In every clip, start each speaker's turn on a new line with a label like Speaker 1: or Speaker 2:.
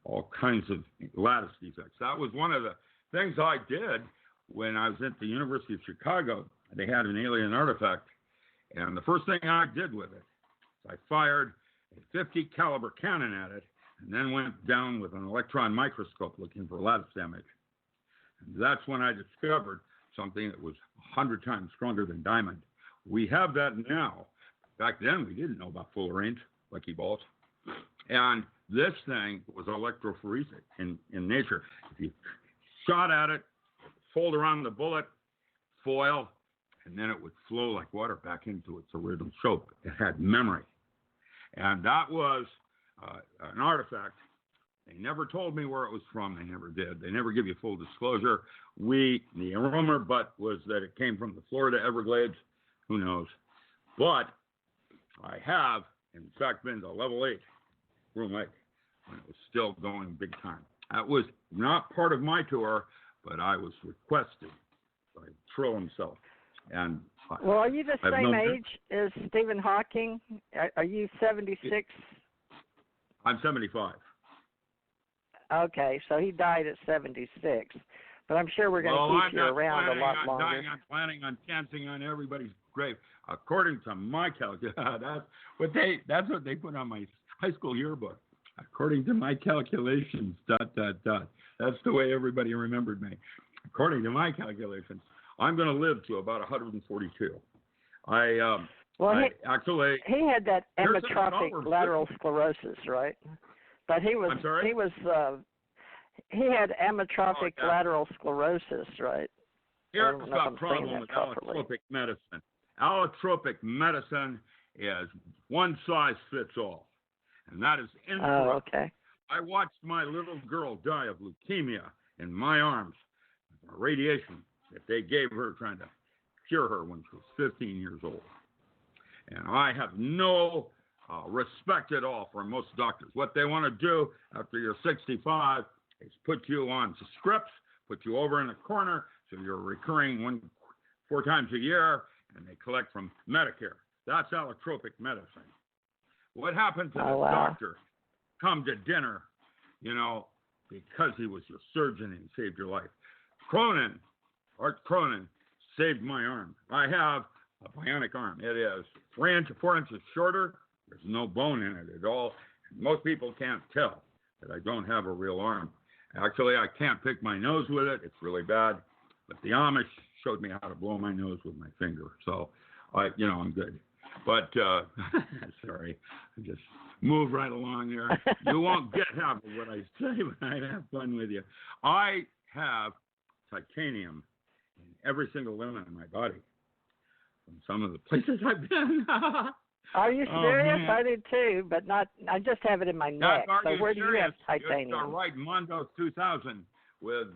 Speaker 1: all kinds of lattice defects. That was one of the things I did when I was at the University of Chicago. They had an alien artifact, and the first thing I did with it, I fired a 50 caliber cannon at it, and then went down with an electron microscope looking for lattice damage. And that's when I discovered something that was 100 times stronger than diamond. We have that now. Back then, we didn't know about full range buckyballs. And this thing was electrophoretic in nature. If you shot at it, fold around the bullet, foil, and then it would flow like water back into its original shape. It had memory. And that was an artifact. They never told me where it was from. They never did. They never give you full disclosure. The rumor was that it came from the Florida Everglades. Who knows? But I have, in fact, been to level 8, Groom Lake, when it was still going big time. That was not part of my tour, but I was requested by Trill himself. And
Speaker 2: well, are you the same age as Stephen Hawking? Are you 76?
Speaker 1: I'm 75.
Speaker 2: Okay, so he died at 76. But I'm sure we're going to keep you around a lot longer.
Speaker 1: I'm planning on dancing on everybody's grave. According to my calculation, that's what they put on my high school yearbook. According to my calculations, ... That's the way everybody remembered me. According to my calculations, I'm going to live to about 142. He
Speaker 2: had that amyotrophic lateral sclerosis, right? But he was.
Speaker 1: I'm sorry?
Speaker 2: He had amyotrophic lateral sclerosis, right?
Speaker 1: Here's the problem with allotropic medicine. Allotropic medicine is one size fits all, and that is incorrect.
Speaker 2: Oh, okay.
Speaker 1: I watched my little girl die of leukemia in my arms, radiation that they gave her trying to cure her when she was 15 years old. And I have no respect at all for most doctors. What they want to do after you're 65 is put you on scripts, put you over in a corner, so you're recurring 4 times a year, and they collect from Medicare. That's allotropic medicine. What happened to the doctor? Come to dinner, because he was your surgeon and saved your life. Art Cronin, saved my arm. I have a bionic arm. It is 4 inches shorter. There's no bone in it at all. Most people can't tell that I don't have a real arm. Actually, I can't pick my nose with it. It's really bad. But the Amish showed me how to blow my nose with my finger. So, I'm good. But, sorry, I just move right along there. You won't get half of what I say, but I'd have fun with you. I have titanium in every single limb in my body from some of the places I've been.
Speaker 2: Are you serious? I do too, but not. I just have it in my neck. So where do you have titanium?
Speaker 1: I used to write Mondo 2000 with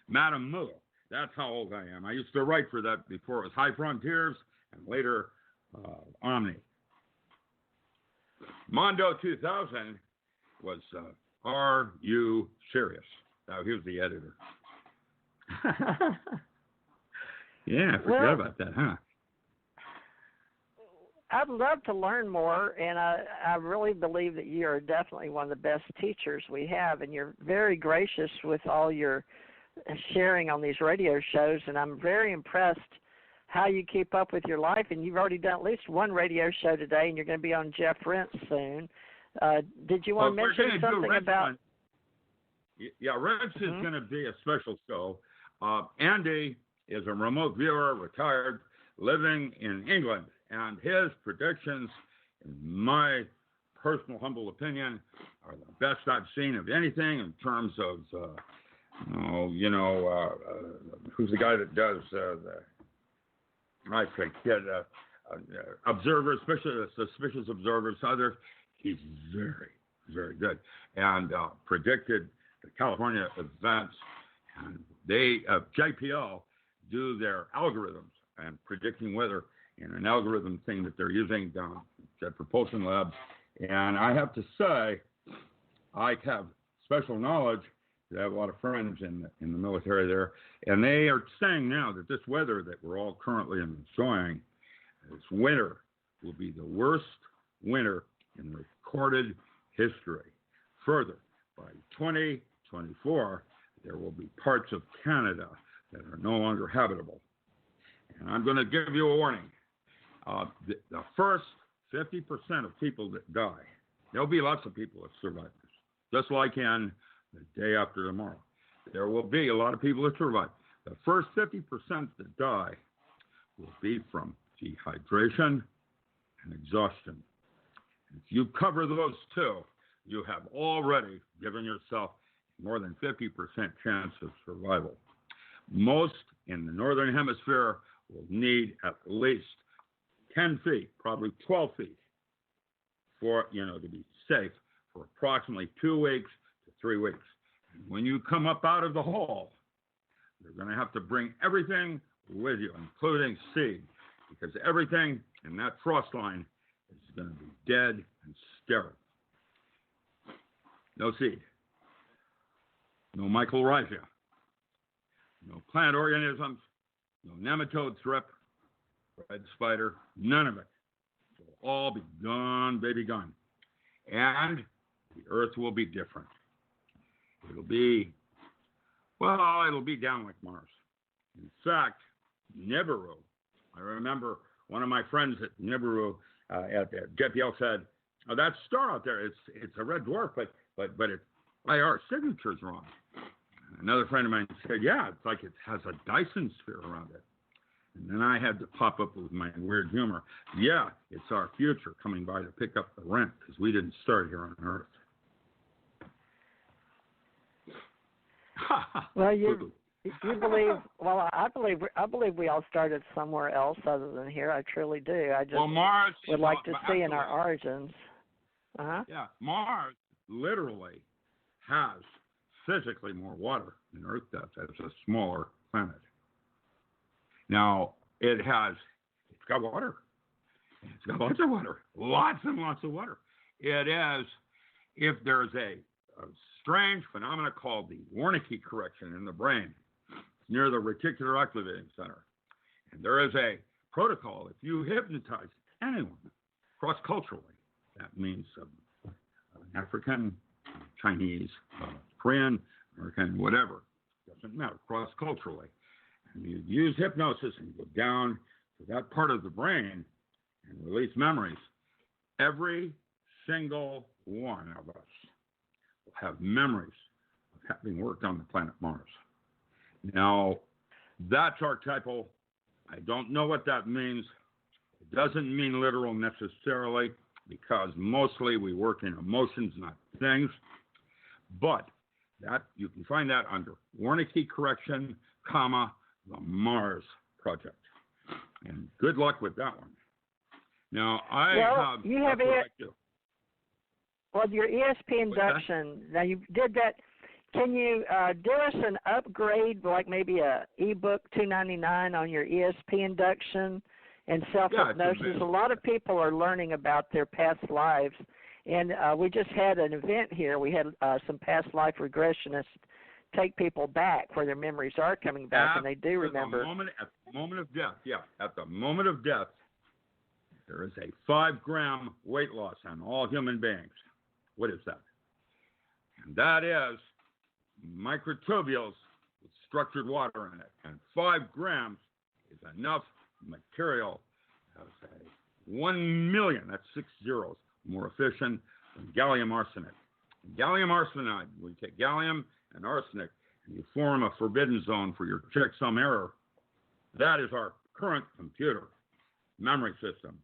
Speaker 1: Madame Muller. That's how old I am. I used to write for that before it was High Frontiers and later Omni. Mondo 2000 was Are You Serious? Now here's the editor. Yeah, I forgot about that, huh?
Speaker 2: I'd love to learn more, and I really believe that you are definitely one of the best teachers we have, and you're very gracious with all your sharing on these radio shows, and I'm very impressed how you keep up with your life, and you've already done at least one radio show today, and you're going to be on Jeff Rentz soon. Did you want to mention something about...
Speaker 1: Yeah, Rentz is going to be a special show. Andy is a remote viewer, retired, living in England, and his predictions, in my personal humble opinion, are the best I've seen of anything in terms of, who's the guy that does observers, suspicious observers, others. He's very, very good, and predicted the California events, and they, JPL, do their algorithms and predicting weather in an algorithm thing that they're using down at Propulsion Labs. And I have to say, I have special knowledge. I have a lot of friends in the military there, and they are saying now that this weather that we're all currently enjoying, this winter, will be the worst winter in recorded history. Further, by 2024, there will be parts of Canada that are no longer habitable. And I'm going to give you a warning. The first 50% of people that die, there'll be lots of people that survive this, just like in the day after tomorrow. There will be a lot of people that survive. The first 50% that die will be from dehydration and exhaustion. If you cover those two, you have already given yourself more than 50% chance of survival. Most in the Northern Hemisphere will need at least 10 feet, probably 12 feet, for, to be safe for approximately 2 weeks to 3 weeks. And when you come up out of the hole, you're going to have to bring everything with you, including seed, because everything in that frost line is going to be dead and sterile. No seed, no mycorrhiza, no plant organisms, no nematode thrip, red spider, none of it. It'll all be gone, baby, gone. And the earth will be different. It'll be down like Mars. In fact, Nibiru, I remember one of my friends at Nibiru at JPL said, "Oh, that star out there, it's a red dwarf, but its IR signature's wrong." Another friend of mine said, "Yeah, it's like it has a Dyson sphere around it." And then I had to pop up with my weird humor. Yeah, it's our future coming by to pick up the rent because we didn't start here on Earth.
Speaker 2: Well, you believe? Well, I believe we all started somewhere else other than here. I truly do. I just
Speaker 1: Mars
Speaker 2: would like to see in our origins.
Speaker 1: Yeah, Mars literally has physically more water than Earth does as a smaller planet. Now, it's got water. It's got lots of water. Lots and lots of water. It is, if there's a strange phenomena called the Wernicke correction in the brain, near the reticular activating center. And there is a protocol. If you hypnotize anyone cross-culturally, that means African, Chinese, Korean, American, whatever, doesn't matter, cross-culturally. And you use hypnosis and go down to that part of the brain and release memories. Every single one of us will have memories of having worked on the planet Mars. Now, that's archetypal. I don't know what that means. It doesn't mean literal necessarily, because mostly we work in emotions, not things. But that you can find that under Wernicke correction, the Mars Project. And good luck with that one. Now,
Speaker 2: you have Well, your ESP induction, now you did that. Can you do us an upgrade, like maybe a ebook $2.99 on your ESP induction and self-hypnosis? A lot of people are learning about their past lives, and we just had an event here. We had some past life regressionists take people back where their memories are coming back, and they do remember.
Speaker 1: At the moment of death, at the moment of death, there is a 5-gram weight loss on all human beings. What is that? And that is microtubules with structured water in it. And 5 grams is enough material as a 1 million, that's 6 zeros, more efficient than gallium arsenate. And gallium arsenide, when you take gallium and arsenic and you form a forbidden zone for your checksum error, that is our current computer memory system,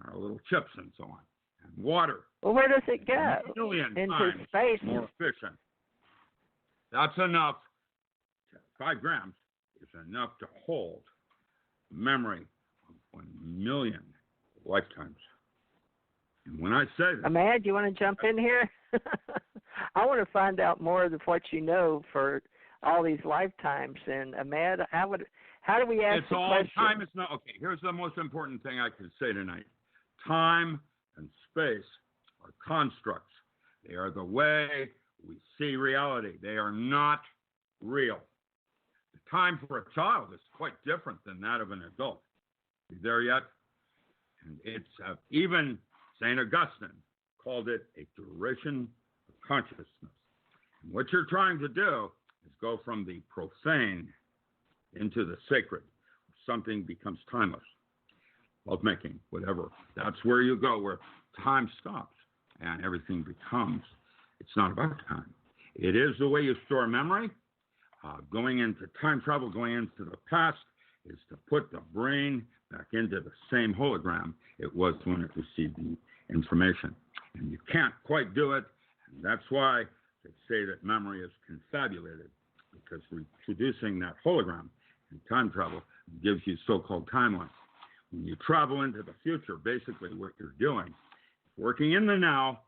Speaker 1: our little chips and so on. And water.
Speaker 2: Well, where does it go?
Speaker 1: 1 million
Speaker 2: into
Speaker 1: times
Speaker 2: space.
Speaker 1: More efficient. That's enough. 5 grams is enough to hold memory of 1 million lifetimes. And when I say that,
Speaker 2: Ahmad, do you want to jump in here? I want to find out more of what you know for all these lifetimes. And Ahmad, how do we ask the question?
Speaker 1: Time is not okay. Here's the most important thing I could say tonight. Time and space are constructs. They are the way we see reality. They are not real. The time for a child is quite different than that of an adult. You there yet? And it's even St. Augustine called it a duration of consciousness. What you're trying to do is go from the profane into the sacred. Something becomes timeless. Lovemaking, whatever. That's where you go, where time stops and everything becomes. It's not about time. It is the way you store memory. Going into time travel, going into the past, is to put the brain back into the same hologram it was when it received the information. And you can't quite do it. And that's why they say that memory is confabulated, because reproducing that hologram in time travel gives you so-called timelines. When you travel into the future, basically what you're doing is working in the now,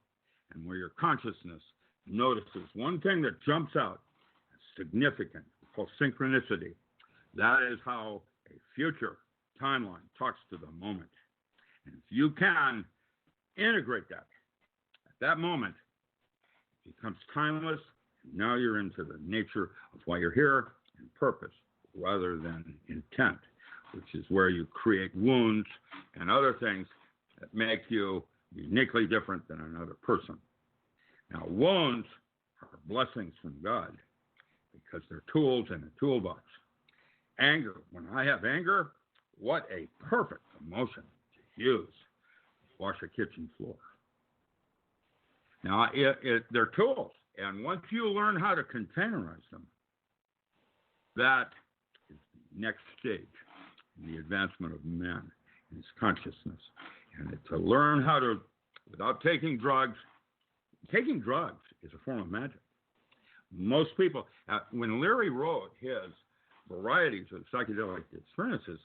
Speaker 1: and where your consciousness notices one thing that jumps out as significant, called synchronicity. That is how a future timeline talks to the moment. And if you can integrate that at that moment, it becomes timeless. And now you're into the nature of why you're here and purpose rather than intent, which is where you create wounds and other things that make you uniquely different than another person. Now, wounds are blessings from God because they're tools in a toolbox. Anger, when I have anger, what a perfect emotion to use. Wash a kitchen floor. Now, they're tools, and once you learn how to containerize them, that is the next stage in the advancement of man and his consciousness. And to learn how to, without taking drugs is a form of magic. Most people, when Leary wrote his varieties of psychedelic experiences,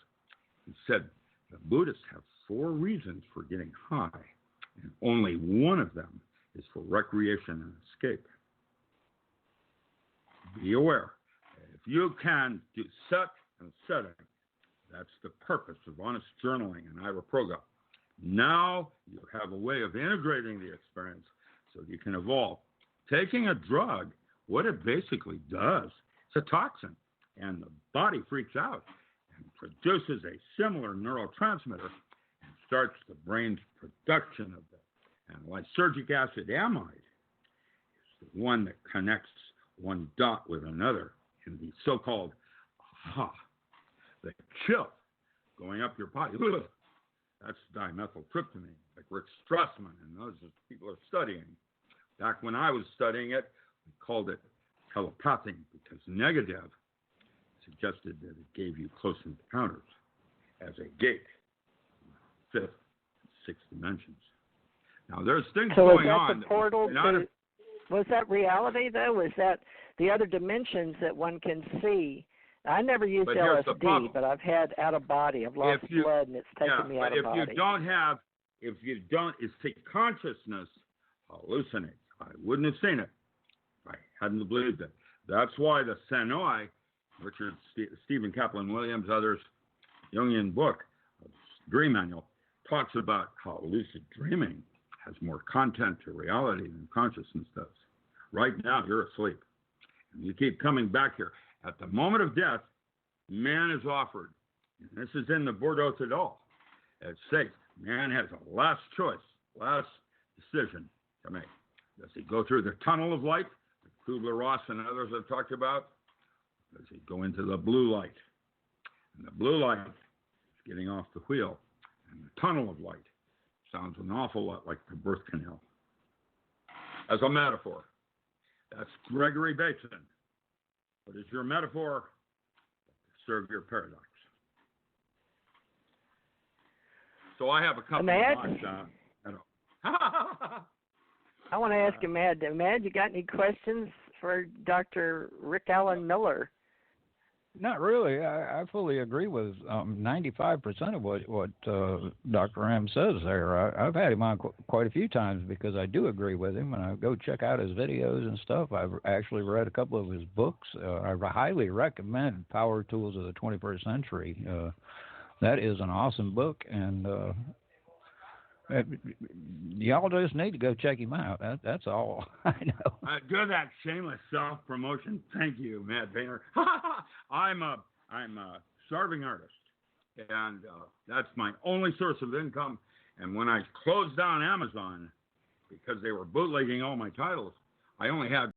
Speaker 1: he said the Buddhists have 4 reasons for getting high, and only one of them is for recreation and escape. Be aware. If you can do set and setting, that's the purpose of honest journaling and iroproga. Now you have a way of integrating the experience so you can evolve. Taking a drug, what it basically does, it's a toxin, and the body freaks out and produces a similar neurotransmitter and starts the brain's production of it. And lysergic acid amide is the one that connects one dot with another in the so-called aha, the chill going up your body. That's dimethyltryptamine, like Rick Strassman and those people are studying. Back when I was studying it, we called it telepathy because Negative suggested that it gave you close encounters as a gate, 5th, 6th dimensions. Now, there's things going on.
Speaker 2: So was that the portal to, was that reality, though? Was that the other dimensions that one can see? I never used LSD, but I've had out of body. I've lost blood, and it's taken me out of body. If you don't, it's the consciousness hallucinates. I wouldn't have seen it if I hadn't believed it. That's why the Senoi, Richard Stephen Kaplan Williams, others, Jungian book, Dream Manual, talks about how lucid dreaming has more content to reality than consciousness does. Right now, you're asleep. And you keep coming back here. At the moment of death, man is offered, and this is in the Bordeaux Tadol, it says man has a last choice, last decision to make. Does he go through the tunnel of light, that Kubler-Ross and others have talked about? Does he go into the blue light? And the blue light is getting off the wheel, and the tunnel of light sounds an awful lot like the birth canal. As a metaphor, that's Gregory Bateson. But is your metaphor serve your paradox? So I have a couple of thoughts. I want to ask you, Mad, you got any questions for Dr. Rick Allen Miller?
Speaker 3: Not really. I fully agree with 95% of what Dr. Ram says there. I've had him on quite a few times because I do agree with him, and I go check out his videos and stuff. I've actually read a couple of his books. I highly recommend Power Tools of the 21st Century. That is an awesome book, and y'all just need to go check him out. That's all I know.
Speaker 1: Do that shameless self-promotion. Thank you, Matt Boehner. I'm a starving artist, and that's my only source of income. And when I closed down Amazon because they were bootlegging all my titles, I only had